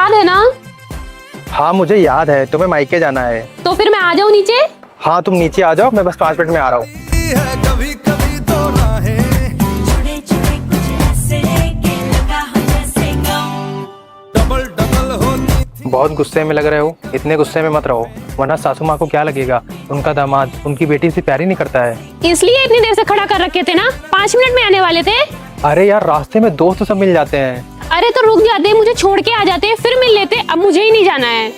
याद है ना? हाँ मुझे याद है, तुम्हें मायके जाना है। तो फिर मैं आ जाऊँ नीचे? हाँ तुम नीचे आ जाओ, मैं बस 5 मिनट में आ रहा हूँ। बहुत गुस्से में लग रहे हो, इतने गुस्से में मत रहो, वरना सासू माँ को क्या लगेगा। उनका दामाद उनकी बेटी से प्यार ही नहीं करता है। इसलिए इतनी देर से खड़ा कर रखे थे ना, 5 मिनट में आने वाले थे। अरे यार रास्ते में दोस्त सब मिल जाते हैं। अरे तो रुक जाते, मुझे छोड़ के आ जाते, फिर मिल लेते। अब मुझे ही नहीं जाना है।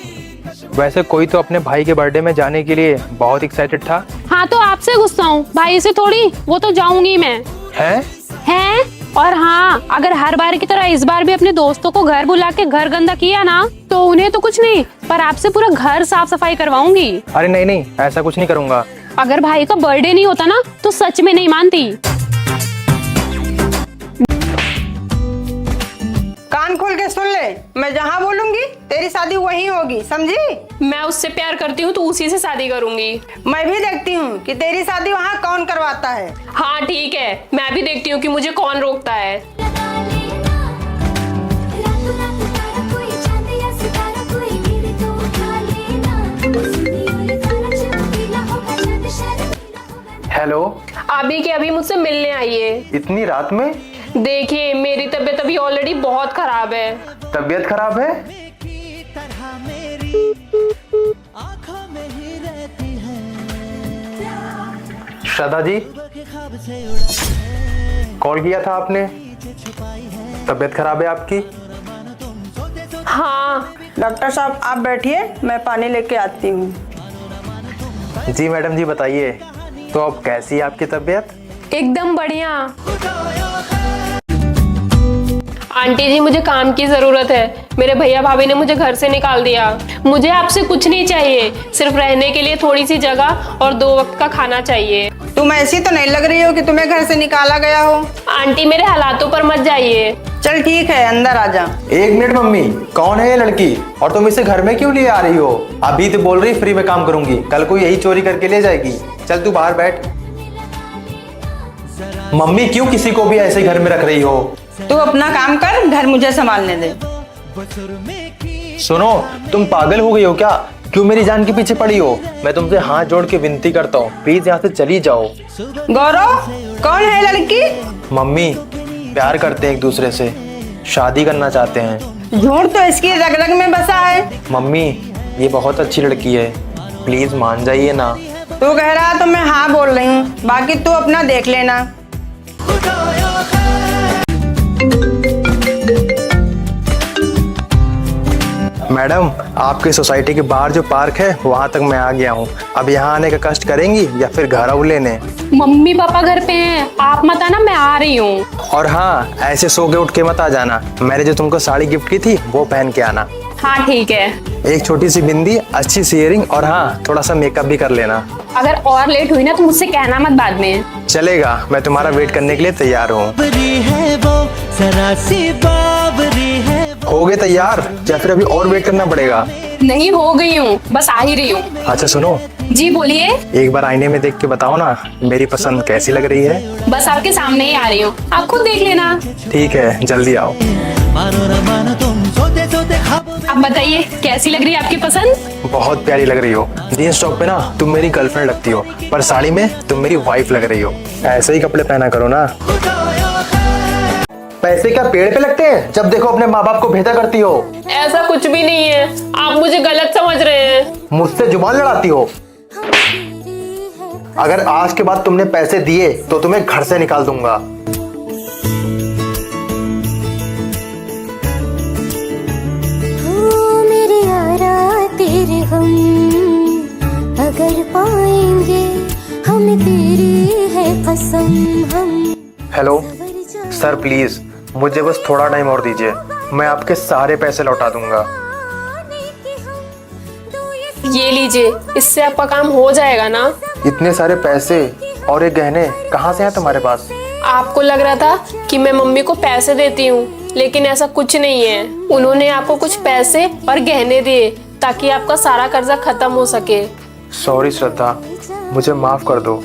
वैसे कोई तो अपने भाई के बर्थडे में जाने के लिए बहुत एक्साइटेड था। हाँ तो आपसे गुस्सा हूँ, भाई से थोड़ी, वो तो जाऊंगी मैं। है? और हाँ, अगर हर बार की तरह इस बार भी अपने दोस्तों को घर बुला के घर गंदा किया ना, तो उन्हें तो कुछ नहीं, पर आपसे पूरा घर साफ सफाई करवाऊंगी। अरे नहीं नहीं, ऐसा कुछ नहीं करूँगा। अगर भाई का बर्थडे नहीं होता ना, तो सच में नहीं मानती। कान खोल के सुन ले, मैं जहाँ बोलूंगी तेरी शादी वहीं होगी, समझी? मैं उससे प्यार करती हूँ तो उसी से शादी करूंगी। मैं भी देखती हूँ कि तेरी शादी वहाँ कौन करवाता है। हाँ ठीक है, मैं भी देखती हूँ कि मुझे कौन रोकता है। हेलो, अभी के अभी मुझसे मिलने आइए। इतनी रात में? देखिए मेरी तबीयत अभी ऑलरेडी बहुत खराब है। तबीयत खराब है? श्रद्धा जी, कॉल किया था आपने? तबीयत खराब है आपकी? हाँ डॉक्टर साहब आप बैठिए, मैं पानी लेके आती हूँ। जी मैडम जी बताइए, तो अब कैसी है आपकी तबीयत? एकदम बढ़िया। आंटी जी मुझे काम की जरूरत है, मेरे भैया भाभी ने मुझे घर से निकाल दिया। मुझे आपसे कुछ नहीं चाहिए, सिर्फ रहने के लिए थोड़ी सी जगह और 2 वक्त का खाना चाहिए। तुम ऐसी तो नहीं लग रही हो कि तुम्हें घर से निकाला गया हो। आंटी मेरे हालातों पर मत जाइए। चल ठीक है, अंदर आ जा। 1 मिनट मम्मी, कौन है ये लड़की और तुम इसे घर में क्यों लिए आ रही हो? अभी तो बोल रही फ्री में काम करूंगी, कल को यही चोरी करके ले जाएगी। चल तू बाहर बैठ। मम्मी क्यों किसी को भी ऐसे घर में रख रही हो? तू अपना काम कर, घर मुझे संभालने दे। सुनो, तुम पागल हो गई हो क्या? क्यों मेरी जान के पीछे पड़ी हो? मैं तुमसे हाथ जोड़ के विनती करता हूँ, प्लीज यहाँ से चली जाओ। गौरव, कौन है लड़की? मम्मी प्यार करते हैं एक दूसरे से, शादी करना चाहते हैं। झूठ तो इसकी रग रग में बसा है। मम्मी ये बहुत अच्छी लड़की है, प्लीज मान जाइए ना। तू कह रहा तो मैं हाँ बोल रही हूँ, बाकी तू अपना देख लेना। मैडम आपकी सोसाइटी के बाहर जो पार्क है वहाँ तक मैं आ गया हूँ। अब यहाँ आने का कष्ट करेंगी या फिर घर आओ लेने? मम्मी पापा घर पे हैं, आप मत आना, मैं आ रही हूँ। और हाँ, ऐसे सो के उठ के मत आ जाना। मैंने जो तुमको साड़ी गिफ्ट की थी वो पहन के आना। हाँ ठीक है। एक छोटी सी बिंदी, अच्छी सी इयरिंग और हाँ थोड़ा सा मेकअप भी कर लेना। अगर और लेट हुई ना तो मुझसे कहना मत बाद में। चलेगा, मैं तुम्हारा वेट करने के लिए तैयार हूँ। हो गए तैयार या फिर अभी और वेट करना पड़ेगा? नहीं हो गई हूँ, बस आ ही रही हूँ। अच्छा सुनो, जी बोलिए। एक बार आईने में देख के बताओ ना मेरी पसंद कैसी लग रही है। बस आपके सामने ही आ रही हूँ, आप खुद देख लेना। ठीक है, जल्दी आओ। अब बताइए कैसी लग रही है आपकी पसंद? बहुत प्यारी लग रही हो। जींस टॉप पे ना तुम मेरी गर्लफ्रेंड लगती हो, पर साड़ी में तुम मेरी वाइफ लग रही हो। ऐसे ही कपड़े पहना करो ना। पैसे क्या पेड़ पे लगते हैं? जब देखो अपने माँ बाप को भेदा करती हो। ऐसा कुछ भी नहीं है, आप मुझे गलत समझ रहे हैं। मुझसे जुबान लड़ाती हो। अगर आज के बाद तुमने पैसे दिए तो तुम्हें घर से निकाल दूंगा। मेरे यारा तेरे हम अगर पाएंगे, हमें तेरी है कसम हम। हेलो सर, प्लीज मुझे बस थोड़ा टाइम और दीजिए, मैं आपके सारे पैसे लौटा दूंगा। ये लीजिए, इससे आपका काम हो जाएगा ना? इतने सारे पैसे और ये गहने कहाँ से हैं तुम्हारे पास? आपको लग रहा था कि मैं मम्मी को पैसे देती हूँ, लेकिन ऐसा कुछ नहीं है। उन्होंने आपको कुछ पैसे और गहने दिए ताकि आपका सारा कर्जा खत्म हो सके। सॉरी श्रद्धा, मुझे माफ कर दो,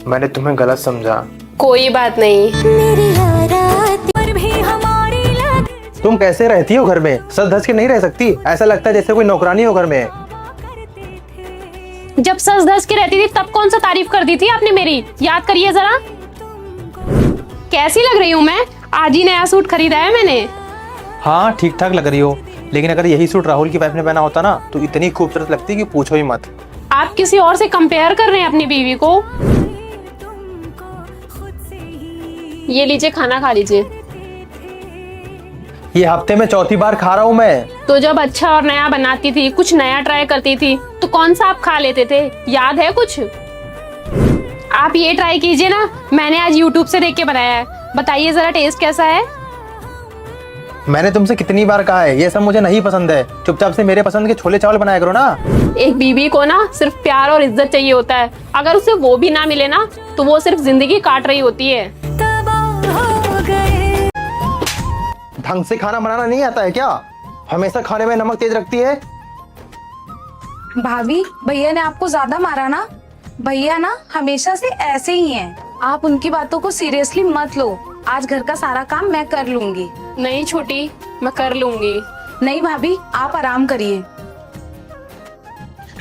मैंने तुम्हें गलत समझा। कोई बात नहीं। मेरी यारा पर भी हमारी लग तुम कैसे रहती हो घर में? सच धज के नहीं रह सकती? ऐसा लगता है जैसे कोई नौकरानी हो घर में। जब सच धज के रहती थी तब कौन सा तारीफ कर दी थी आपने मेरी? याद करिए जरा। कैसी लग रही हूँ मैं? आज ही नया सूट खरीदा है मैंने। हाँ ठीक ठाक लग रही हो, लेकिन अगर यही सूट राहुल की वाइफ ने पहना होता ना तो इतनी खूबसूरत लगती कि पूछो ही मत। आप किसी और से कंपेयर कर रहे हैं अपनी बीवी को। ये लीजिए, खाना खा लीजिए। ये हफ्ते में चौथी बार खा रहा हूँ मैं। तो जब अच्छा और नया बनाती थी, कुछ नया ट्राई करती थी, तो कौन सा आप खा लेते थे? याद है कुछ? आप ये ट्राई कीजिए ना, मैंने आज YouTube से देख के बनाया है। बताइए जरा टेस्ट कैसा है? मैंने तुमसे कितनी बार कहा है ये सब मुझे नहीं पसंद है। चुपचाप से मेरे पसंद के छोले चावल बनाया करो ना। एक बीवी को ना सिर्फ प्यार और इज्जत चाहिए होता है। अगर उसे वो भी ना मिले ना तो वो सिर्फ जिंदगी काट रही होती है। ढंग से खाना बनाना नहीं आता है क्या? हमेशा खाने में नमक तेज रखती है। भाभी, भैया ने आपको ज्यादा मारा ना? भैया ना हमेशा से ऐसे ही हैं। आप उनकी बातों को सीरियसली मत लो। आज घर का सारा काम मैं कर लूंगी। नहीं छोटी, मैं कर लूंगी। नहीं भाभी, आप आराम करिए।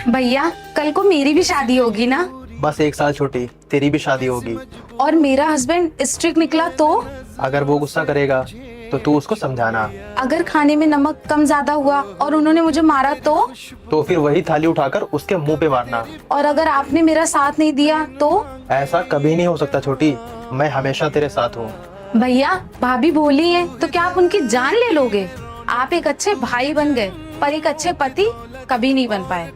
भैया, कल को मेरी भी शादी होगी ना? बस 1 साल छोटी, तेरी भी शादी होगी। और मेरा हस्बैंड स्ट्रिक्ट निकला तो? अगर वो गुस्सा करेगा तो तू उसको समझाना। अगर खाने में नमक कम ज्यादा हुआ और उन्होंने मुझे मारा तो फिर वही थाली उठाकर उसके मुंह पे मारना। और अगर आपने मेरा साथ नहीं दिया तो? ऐसा कभी नहीं हो सकता छोटी, मैं हमेशा तेरे साथ हूँ। भैया, भाभी बोली है तो क्या आप उनकी जान ले लोगे? आप एक अच्छे भाई बन गए पर एक अच्छे पति कभी नहीं बन पाए।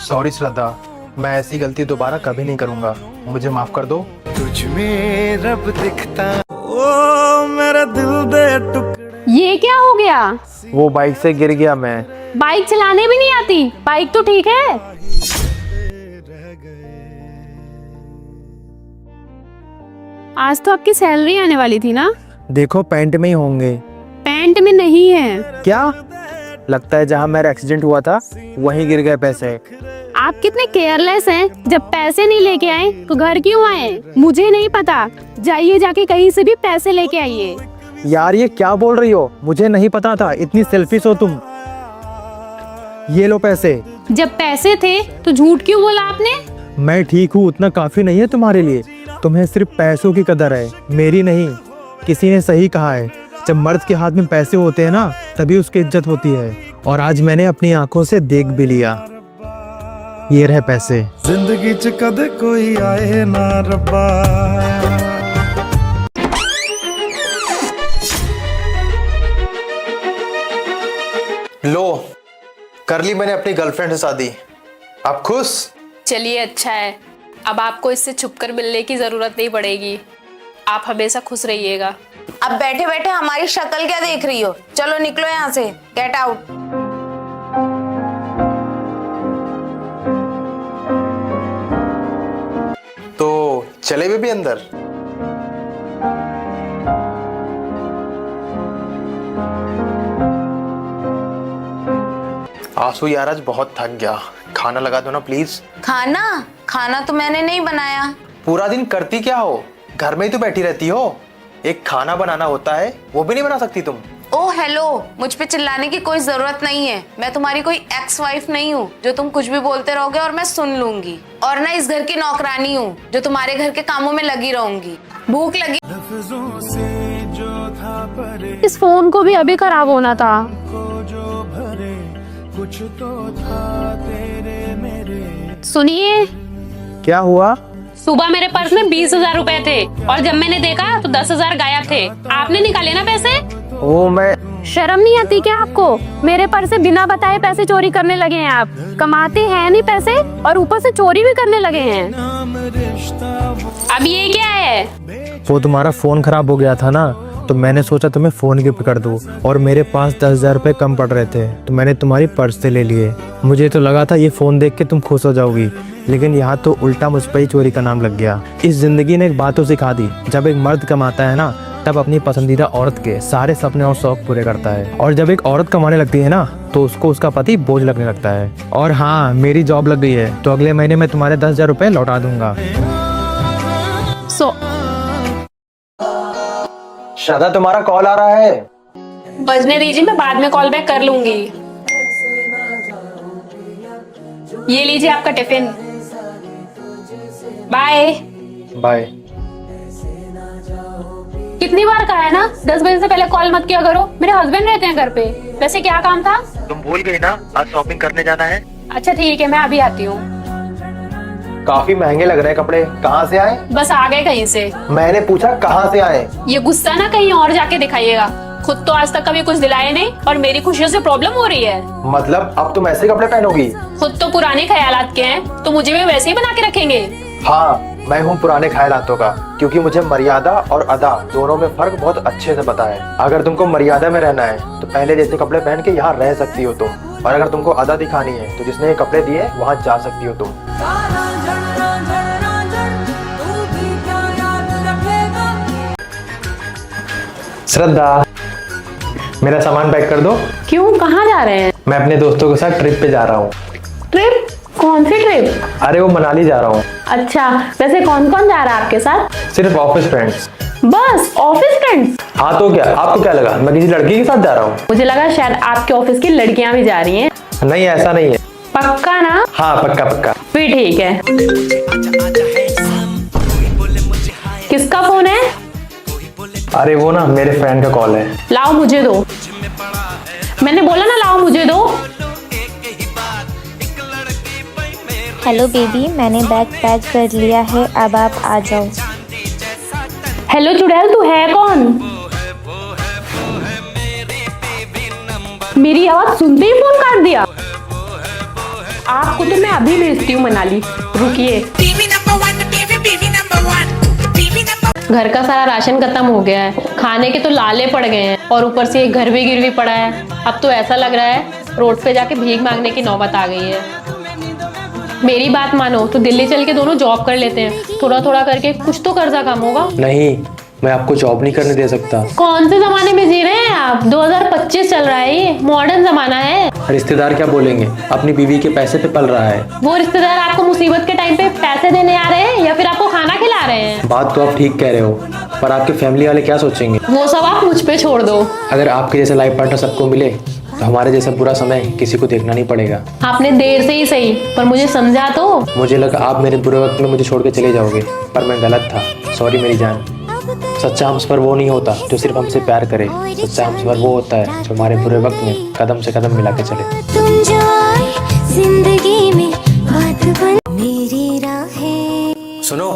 सॉरी श्रद्धा, मैं ऐसी गलती दोबारा कभी नहीं करूँगा, मुझे माफ कर दो। तुझ में रब दिखता, ओ मेरा दिल दे टुकड़ा। ये क्या हो गया? वो बाइक से गिर गया मैं। बाइक चलाने भी नहीं आती? बाइक तो ठीक है। आज तो आपकी सैलरी आने वाली थी ना? देखो पैंट में ही होंगे। पैंट में नहीं है। क्या लगता है जहाँ मेरा एक्सीडेंट हुआ था वहीं गिर गए पैसे। आप कितने केयरलेस हैं। जब पैसे नहीं लेके आए तो घर क्यों आए? मुझे नहीं पता, जाइए जाके कहीं से भी पैसे लेके आइए। यार ये क्या बोल रही हो? मुझे नहीं पता था, इतनी सेल्फिश हो तुम। ये लो पैसे। जब पैसे थे तो झूठ क्यों बोला आपने? मैं ठीक हूँ, उतना काफी नहीं है तुम्हारे लिए। तुम्हें सिर्फ पैसों की कदर है, मेरी नहीं। किसी ने सही कहा है, जब मर्द के हाथ में पैसे होते हैं ना तभी उसकी इज्जत होती है। और आज मैंने अपनी आंखों से देख भी लिया। ये रहे पैसे। जिंदगी च कदे कोई आए ना रब्बा। लो, कर ली मैंने अपनी गर्लफ्रेंड से शादी। आप खुश? चलिए अच्छा है, अब आपको इससे छुपकर मिलने की जरूरत नहीं पड़ेगी। आप हमेशा खुश रहिएगा। अब बैठे बैठे हमारी शक्ल क्या देख रही हो? चलो निकलो यहाँ से, गेट आउट। तो चले भी अंदर। आंसू यार, आज बहुत थक गया, खाना लगा दो ना प्लीज। खाना तो मैंने नहीं बनाया। पूरा दिन करती क्या हो? घर में ही तो बैठी रहती हो। एक खाना बनाना होता है, वो भी नहीं बना सकती तुम? ओ हेलो, मुझ पे चिल्लाने की कोई जरूरत नहीं है। मैं तुम्हारी कोई एक्स वाइफ नहीं हूँ जो तुम कुछ भी बोलते रहोगे और मैं सुन लूंगी। और ना इस घर की नौकरानी हूँ जो तुम्हारे घर के कामों में लगी रहूंगी। भूख लगी। लफ्जों से जो था परे इस फोन को भी अभी खराब होना था। को जो भरे, कुछ तो था तेरे मेरे। सुनिए, क्या हुआ? सुबह मेरे पर्स में 20,000 रुपए थे और जब मैंने देखा तो 10,000 गायब थे। आपने निकाले ना पैसे? ओ मैं शर्म नहीं आती क्या आपको? मेरे पर्स से बिना बताए पैसे चोरी करने लगे हैं आप। कमाते हैं नहीं पैसे और ऊपर से चोरी भी करने लगे हैं। अब ये क्या है? वो तुम्हारा फोन खराब हो गया था ना, तो मैंने सोचा तुम्हें फोन गिफ्ट कर दूं। और मेरे पास 10,000 रुपए कम पड़ रहे थे तो मैंने तुम्हारी पर्स से ले लिए। मुझे तो लगा था ये फोन देख के तुम खुश हो जाओगी, लेकिन यहाँ तो उल्टा मुझ पर ही चोरी का नाम लग गया। इस जिंदगी ने एक बात तो सिखा दी, जब एक मर्द कमाता है ना तब अपनी पसंदीदा औरत के सारे सपने और शौक पूरे करता है। और जब एक औरत कमाने लगती है ना तो उसको उसका पति बोझ लगने लगता है। और हाँ, मेरी जॉब लग गई है तो अगले महीने मैं तुम्हारे 10,000 रुपए लौटा दूंगा। सो श्रद्धा, तुम्हारा कॉल आ रहा है। बजने दीजिए, मैं बाद में कॉल बैक कर लूंगी। ये लीजिए आपका टिफिन। बाय। बाय। कितनी बार कहा है ना 10 बजे से पहले कॉल मत किया करो। मेरे हस्बैंड रहते हैं घर पे। वैसे क्या काम था? तुम भूल गई ना, आज शॉपिंग करने जाना है। अच्छा ठीक है, मैं अभी आती हूँ। काफी महंगे लग रहे हैं कपड़े, कहाँ से आए? बस आ गए कहीं से। मैंने पूछा कहाँ से आए? ये गुस्सा ना कहीं और जाके दिखाइएगा। खुद तो आज तक कभी कुछ दिलाए नहीं और मेरी खुशियों से प्रॉब्लम हो रही है। मतलब अब तुम ऐसे कपड़े पहनोगी? खुद तो पुराने ख्यालात के हैं, तो मुझे भी वैसे ही बना के रखेंगे। हाँ, मैं हूँ पुराने ख्यालातों का, क्योंकि मुझे मर्यादा और अदा दोनों में फर्क बहुत अच्छे से पता है। अगर तुमको मर्यादा में रहना है तो पहले जैसे कपड़े पहन के यहाँ रह सकती हो तुम, और अगर तुमको अदा दिखानी है तो जिसने ये कपड़े दिए वहाँ जा सकती हो तुम। श्रद्धा, मेरा सामान पैक कर दो। क्यों, कहाँ जा रहे हैं? मैं अपने दोस्तों के साथ ट्रिप पे जा रहा हूँ। ट्रिप? कौन सी ट्रिप? अरे वो मनाली जा रहा हूँ। अच्छा, वैसे कौन कौन जा रहा है आपके साथ? सिर्फ ऑफिस फ्रेंड्स। बस ऑफिस फ्रेंड्स? हाँ तो क्या, आपको क्या लगा मैं किसी लड़की के साथ जा रहा हूँ? मुझे लगा शायद आपके ऑफिस की लड़कियां भी जा रही हैं। नहीं, ऐसा नहीं है। पक्का ना? हाँ पक्का पक्का। फिर ठीक है। किसका फोन है? अरे वो ना मेरे फ्रेंड का कॉल है। लाओ मुझे दो। मैंने बोला ना लाओ मुझे दो। हेलो बेबी, मैंने बैग पैक कर लिया है, अब आप आ जाओ। हेलो चुड़ैल, तू है कौन? मेरी आवाज सुनते ही फोन काट दिया। आपको तो मैं अभी भेजती हूँ मनाली, रुकिए। घर का सारा राशन खत्म हो गया है, खाने के तो लाले पड़ गए हैं और ऊपर से एक घर भी गिरवी पड़ा है। अब तो ऐसा लग रहा है रोड पे जाके भीख मांगने की नौबत आ गई है। मेरी बात मानो तो दिल्ली चल के दोनों जॉब कर लेते हैं, थोड़ा थोड़ा करके कुछ तो कर्जा कम होगा। नहीं, मैं आपको जॉब नहीं करने दे सकता। कौन से जमाने में जी रहे हैं आप? 2025 चल रहा है, ये मॉडर्न जमाना है। रिश्तेदार क्या बोलेंगे? अपनी बीवी के पैसे पे पल रहा है। वो रिश्तेदार आपको मुसीबत के टाइम पे पैसे देने आ रहे हैं या फिर आपको खाना खिला रहे हैं? बात तो आप ठीक कह रहे हो, पर आपके फैमिली वाले क्या सोचेंगे? वो सब आप मुझ पे छोड़ दो। अगर आपके जैसे लाइफ पार्टनर सबको मिले तो हमारे जैसा बुरा समय किसी को देखना नहीं पड़ेगा। आपने देर से ही सही, पर मुझे समझा तो। मुझे लगा आप मेरे बुरे वक्त में मुझे छोड़ के चले जाओगे, पर मैं गलत था। सॉरी मेरी जान। सच्चा हमसफर वो नहीं होता जो सिर्फ हमसे प्यार करे, सच्चा हमसफर वो होता है जो हमारे बुरे वक्त में कदम से कदम मिला के चले। तुम जो आए जिंदगी में बात बन मेरी राहें। सुनो,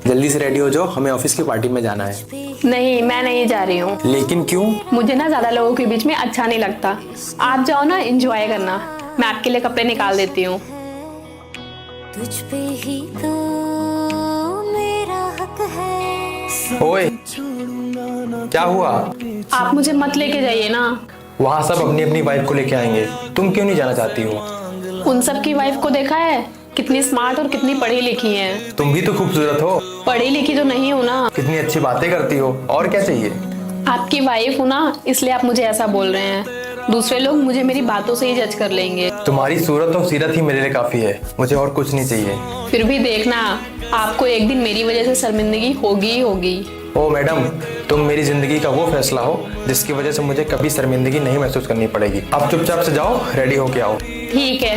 जल्दी से रेडी हो जाओ, हमें ऑफिस की पार्टी में जाना है। नहीं, मैं नहीं जा रही हूँ। लेकिन क्यों? मुझे ना ज्यादा लोगों के बीच में अच्छा नहीं लगता। आप जाओ ना, एंजॉय करना। मैं आपके लिए कपड़े निकाल देती हूँ। तुझ पे ही तो मेरा हक है। ओए, क्या हुआ? आप मुझे मत लेके जाइए ना। वहाँ सब अपनी अपनी वाइफ को लेके आएंगे, तुम क्यों नहीं जाना चाहती हो? उन सब की वाइफ को देखा है, कितनी स्मार्ट और कितनी पढ़ी लिखी हैं। तुम भी तो खूबसूरत हो। पढ़ी लिखी तो नहीं हो ना। कितनी अच्छी बातें करती हो, और क्या चाहिए? आपकी वाइफ हो ना, इसलिए आप मुझे ऐसा बोल रहे हैं। दूसरे लोग मुझे मेरी बातों से ही जज कर लेंगे। तुम्हारी सूरत और सीरत ही मेरे लिए काफी है, मुझे और कुछ नहीं चाहिए। फिर भी देखना, आपको एक दिन मेरी वजह से शर्मिंदगी होगी ही होगी। ओ मैडम, तुम मेरी जिंदगी का वो फैसला हो जिसकी वजह से मुझे कभी शर्मिंदगी नहीं महसूस करनी पड़ेगी। अब चुपचाप से जाओ, रेडी होके आओ। ठीक है।